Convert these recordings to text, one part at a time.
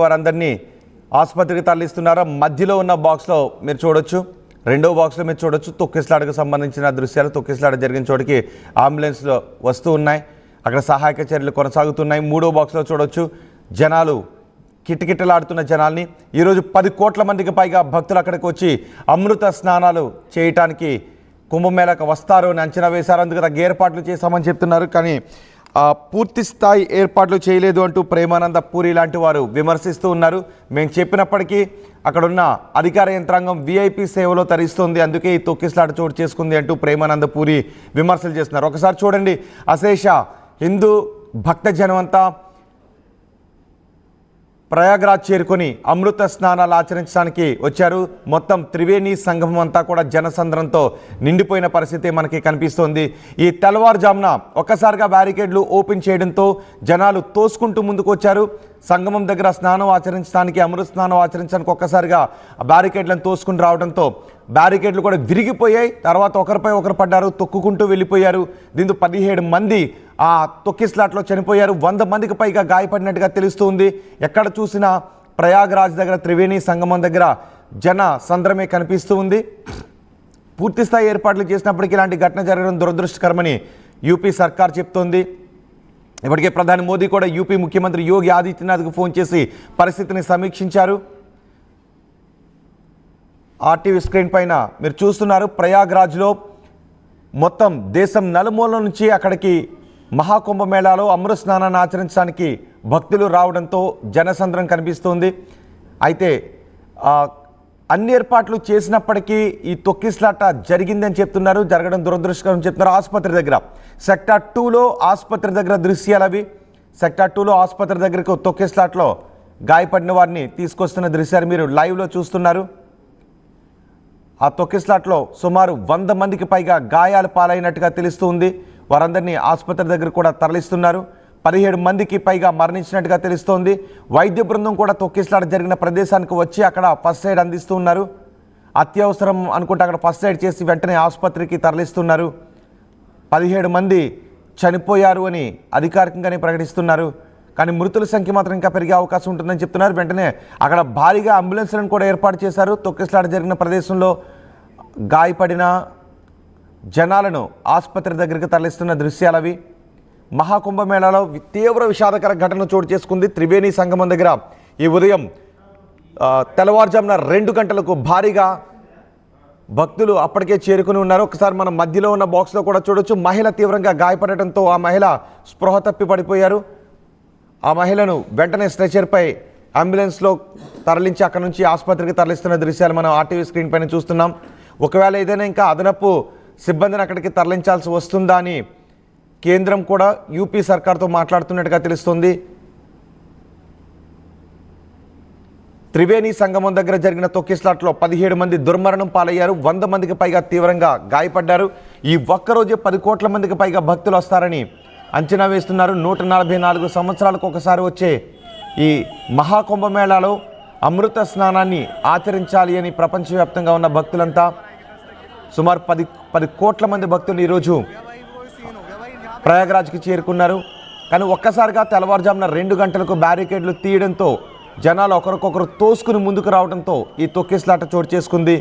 వారందరినీ ఆసుపత్రికి తరలిస్తున్నారు. మధ్యలో ఉన్న బాక్స్లో మీరు చూడొచ్చు, రెండో బాక్స్లో మీరు చూడొచ్చు తొక్కిసలాటకు సంబంధించిన దృశ్యాలు. తొక్కిసలాట జరిగిన చోటికి అంబులెన్స్లో వస్తూ ఉన్నాయి, అక్కడ సహాయక చర్యలు కొనసాగుతున్నాయి. మూడో బాక్స్లో చూడొచ్చు జనాలు, కిటకిటలాడుతున్న జనాల్ని. ఈరోజు 10 కోట్ల మందికి పైగా భక్తులు అక్కడికి వచ్చి అమృత స్నానాలు చేయటానికి కుంభమేళకు వస్తారు అని అంచనా వేశారు. అందుకు తగ్గ ఏర్పాట్లు చేశామని చెప్తున్నారు. కానీ పూర్తి స్థాయి ఏర్పాట్లు చేయలేదు అంటూ ప్రేమానంద పూరి లాంటి వారు విమర్శిస్తూ ఉన్నారు. మేము చెప్పినప్పటికీ అక్కడున్న అధికార యంత్రాంగం VIP సేవలో తరిస్తుంది, అందుకే ఈ తొక్కిసలాట చోటు చేసుకుంది అంటూ ప్రేమానంద పూరి విమర్శలు చేస్తున్నారు. ఒకసారి చూడండి, అశేష హిందూ భక్తజనం అంతా ప్రయాగ్రాజ్ చేరుకొని అమృత స్నానాలు ఆచరించడానికి వచ్చారు. మొత్తం త్రివేణి సంగమం అంతా కూడా జనసంద్రంతో నిండిపోయిన పరిస్థితి మనకి కనిపిస్తోంది. ఈ తెల్లవారుజామున ఒక్కసారిగా బ్యారికేడ్లు ఓపెన్ చేయడంతో జనాలు తోసుకుంటూ ముందుకు వచ్చారు. సంగమం దగ్గర స్నానం ఆచరించడానికి, అమృత స్నానం ఆచరించడానికి ఒక్కసారిగా బ్యారికేడ్లను తోసుకుని రావడంతో బ్యారికేడ్లు కూడా విరిగిపోయాయి. తర్వాత ఒకరిపై ఒకరు పడ్డారు, తొక్కుకుంటూ వెళ్ళిపోయారు. దీంతో 17 మంది ఆ తొక్కిసలాట్లో చనిపోయారు. 100 మందికి పైగా గాయపడినట్టుగా తెలుస్తుంది. ఎక్కడ చూసినా ప్రయాగ్రాజ్ దగ్గర, త్రివేణి సంగమం దగ్గర జన సంద్రమే కనిపిస్తూ ఉంది. పూర్తిస్థాయి ఏర్పాట్లు చేసినప్పటికీ ఇలాంటి ఘటన జరగడం దురదృష్టకరమని యూపీ సర్కార్ చెప్తోంది. ఇప్పటికే ప్రధాని మోదీ కూడా యూపీ ముఖ్యమంత్రి యోగి ఆదిత్యనాథ్కు ఫోన్ చేసి పరిస్థితిని సమీక్షించారు. RTV స్క్రీన్ పైన మీరు చూస్తున్నారు, ప్రయాగ్రాజ్లో మొత్తం దేశం నలుమూలల నుంచి అక్కడికి మహాకుంభమేళాలో అమృత స్నానాన్ని ఆచరించడానికి భక్తులు రావడంతో జనసంద్రం కనిపిస్తోంది. అయితే అన్ని ఏర్పాట్లు చేసినప్పటికీ ఈ తొక్కిసలాట జరిగిందని చెప్తున్నారు. జరగడం దురదృష్టకరం చెప్తున్నారు. ఆసుపత్రి దగ్గర సెక్టార్ 2లో ఆసుపత్రి దగ్గర దృశ్యాలు అవి. సెక్టార్ 2లో ఆసుపత్రి దగ్గరకు తొక్కిసలాట్లో గాయపడిన వారిని తీసుకొస్తున్న దృశ్యాలు మీరు లైవ్లో చూస్తున్నారు. ఆ తొక్కిసలాట్లో సుమారు 100 మందికి పైగా గాయాలు పాలైనట్టుగా తెలుస్తుంది. వారందరినీ ఆసుపత్రి దగ్గర కూడా తరలిస్తున్నారు. 17 మందికి పైగా మరణించినట్టుగా తెలుస్తోంది. వైద్య బృందం కూడా తొక్కిసలాట జరిగిన ప్రదేశానికి వచ్చి అక్కడ ఫస్ట్ ఎయిడ్ అందిస్తూ ఉన్నారు. అత్యవసరం అనుకుంటే అక్కడ ఫస్ట్ ఎయిడ్ చేసి వెంటనే ఆసుపత్రికి తరలిస్తున్నారు. 17 మంది చనిపోయారు అని అధికారికంగానే ప్రకటిస్తున్నారు. కానీ మృతుల సంఖ్య మాత్రం ఇంకా పెరిగే అవకాశం ఉంటుందని చెప్తున్నారు. వెంటనే అక్కడ భారీగా అంబులెన్స్లను కూడా ఏర్పాటు చేశారు. తొక్కిసలాట జరిగిన ప్రదేశంలో గాయపడిన జనాలను ఆసుపత్రి దగ్గరికి తరలిస్తున్న దృశ్యాలు అవి. మహాకుంభమేళాలో తీవ్ర విషాదకర ఘటన చోటు చేసుకుంది. త్రివేణి సంగమం దగ్గర ఈ ఉదయం తెల్లవారుజామున 2 గంటలకు భారీగా భక్తులు అప్పటికే చేరుకుని ఉన్నారు. ఒకసారి మనం మధ్యలో ఉన్న బాక్స్లో కూడా చూడొచ్చు. మహిళ తీవ్రంగా గాయపడటంతో ఆ మహిళ స్పృహ తప్పి పడిపోయారు. ఆ మహిళను వెంటనే స్ట్రెచర్పై అంబులెన్స్లో తరలించి అక్కడ నుంచి ఆసుపత్రికి తరలిస్తున్న దృశ్యాలు మనం RTV స్క్రీన్ పైన చూస్తున్నాం. ఒకవేళ ఏదైనా ఇంకా అదనపు సిబ్బందిని అక్కడికి తరలించాల్సి వస్తుందా అని కేంద్రం కూడా యూపీ సర్కార్తో మాట్లాడుతున్నట్టుగా తెలుస్తుంది. త్రివేణి సంగమం దగ్గర జరిగిన తొక్కిసలాట్లో 17 మంది దుర్మరణం పాలయ్యారు. 100 మందికి పైగా తీవ్రంగా గాయపడ్డారు. ఈ ఒక్కరోజే 10 కోట్ల మందికి పైగా భక్తులు వస్తారని అంచనా వేస్తున్నారు. 144 సంవత్సరాలకు ఒకసారి వచ్చే ఈ మహాకుంభమేళాలో అమృత స్నానాన్ని ఆచరించాలి అని ప్రపంచవ్యాప్తంగా ఉన్న భక్తులంతా సుమారు 10 కోట్ల మంది భక్తులు ఈరోజు ప్రయాగ్రాజ్కి చేరుకున్నారు. కానీ ఒక్కసారిగా తెల్లవారుజామున 2 గంటలకు బ్యారికేడ్లు తీయడంతో జనాలు ఒకరికొకరు తోసుకుని ముందుకు రావడంతో ఈ తొక్కిసలాట చోటు చేసుకుంది.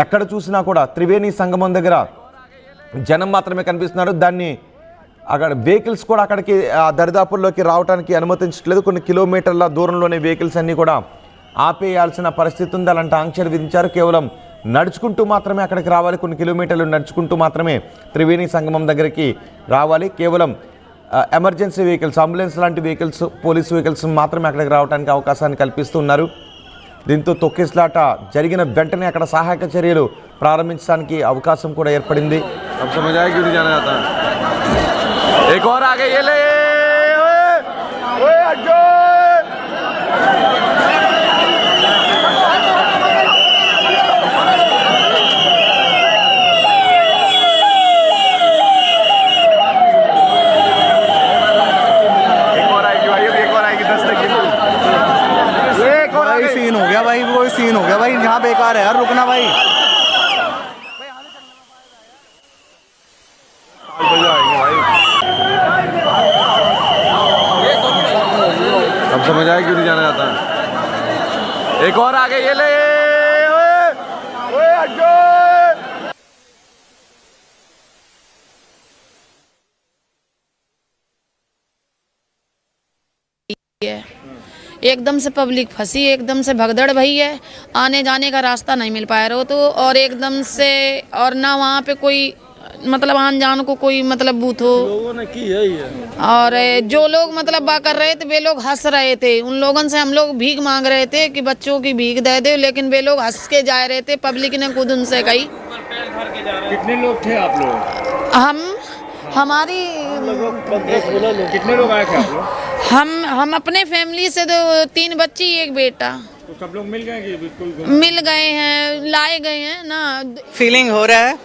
ఎక్కడ చూసినా కూడా త్రివేణి సంగమం దగ్గర జనం మాత్రమే కనిపిస్తున్నారు. దాన్ని అక్కడ వెహికల్స్ కూడా అక్కడికి దరిదాపుల్లోకి రావడానికి అనుమతించట్లేదు. కొన్ని కిలోమీటర్ల దూరంలోనే వెహికల్స్ అన్నీ కూడా ఆపేయాల్సిన పరిస్థితి ఉంది. అలాంటి ఆంక్షలు విధించారు. కేవలం నడుచుకుంటూ మాత్రమే అక్కడికి రావాలి. కొన్ని కిలోమీటర్లు నడుచుకుంటూ మాత్రమే త్రివేణి సంగమం దగ్గరికి రావాలి. కేవలం ఎమర్జెన్సీ వెహికల్స్, అంబులెన్స్ లాంటి వెహికల్స్, పోలీస్ వెహికల్స్ మాత్రమే అక్కడికి రావడానికి అవకాశాన్ని కల్పిస్తున్నారు. దీంతో తొక్కిసలాట జరిగిన వెంటనే అక్కడ సహాయక చర్యలు ప్రారంభించడానికి అవకాశం కూడా ఏర్పడింది. सीन हो गया भाई, वो सीन हो गया भाई, यहाँ बेकार है यार, रुकना भाई। अब समझ आया क्यों नहीं जाना जाता। एक और आगे ये ले, ओए, ओए, हटो। एकदम से पब्लिक फंसी, एकदम से भगदड़ भई है, आने जाने का रास्ता नहीं मिल पाया रहो तो, और एकदम से और ना वहाँ पे कोई मतलब आन जान को कोई मतलब बूथ हो। लोगों ने की है ये। और जो लोग मतलब बा कर रहे थे वे लोग हंस रहे थे, उन लोगों से हम लोग भीख मांग रहे थे कि बच्चों की भीख दे दे, लेकिन वे लोग हंस के जा रहे थे। पब्लिक ने खुद उनसे कही। कितने लोग थे आप लोग? हमारी कितने लोग आए थे आप लोग? हम अपने फैमिली से तो 3 बच्ची 1 बेटा। तो सब लोग मिल गए कि बिल्कुल मिल गए हैं, लाए गए हैं ना। फीलिंग हो रहा है,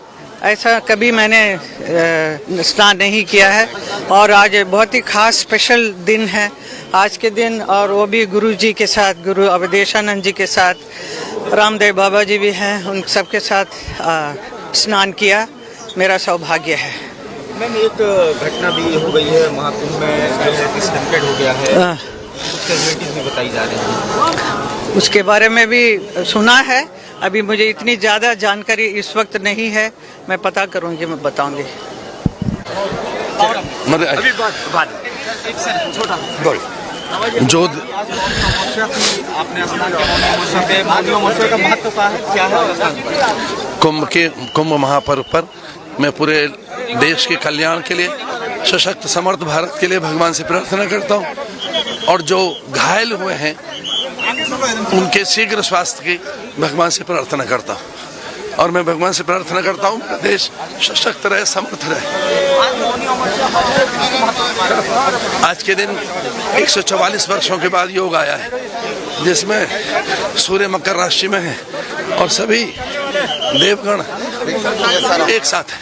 ऐसा कभी मैंने स्नान नहीं किया है और आज बहुत ही खास स्पेशल दिन है आज के दिन, और वो भी गुरु जी के साथ, गुरु अवधेशानंद जी के साथ, रामदेव बाबा जी भी हैं, उन सब के साथ स्नान किया, मेरा सौभाग्य है। मैम एक घटना भी हो गई है महाकुंभ में, जो है स्टंपेड हो गया है, कुछ कैजुअलिटीज भी बताई जा रही हैं। उसके बारे में भी सुना है, अभी मुझे इतनी ज़्यादा जानकारी इस वक्त नहीं है, मैं पता करूंगी, मैं बताऊंगी। अभी बात जो आपने स्नान के महोत्सव का महत्व क्या है? कुंभ महापर्व पर मैं पूरे देश के कल्याण के लिए, सशक्त समर्थ भारत के लिए भगवान से प्रार्थना करता हूँ, और जो घायल हुए हैं उनके शीघ्र स्वास्थ्य की भगवान से प्रार्थना करता हूँ, और मैं भगवान से प्रार्थना करता हूँ मेरा देश सशक्त रहे, समर्थ रहे। आज के दिन 144 वर्षों के बाद योग आया है, जिसमें सूर्य मकर राशि में है और सभी देवगण एक साथ हैं।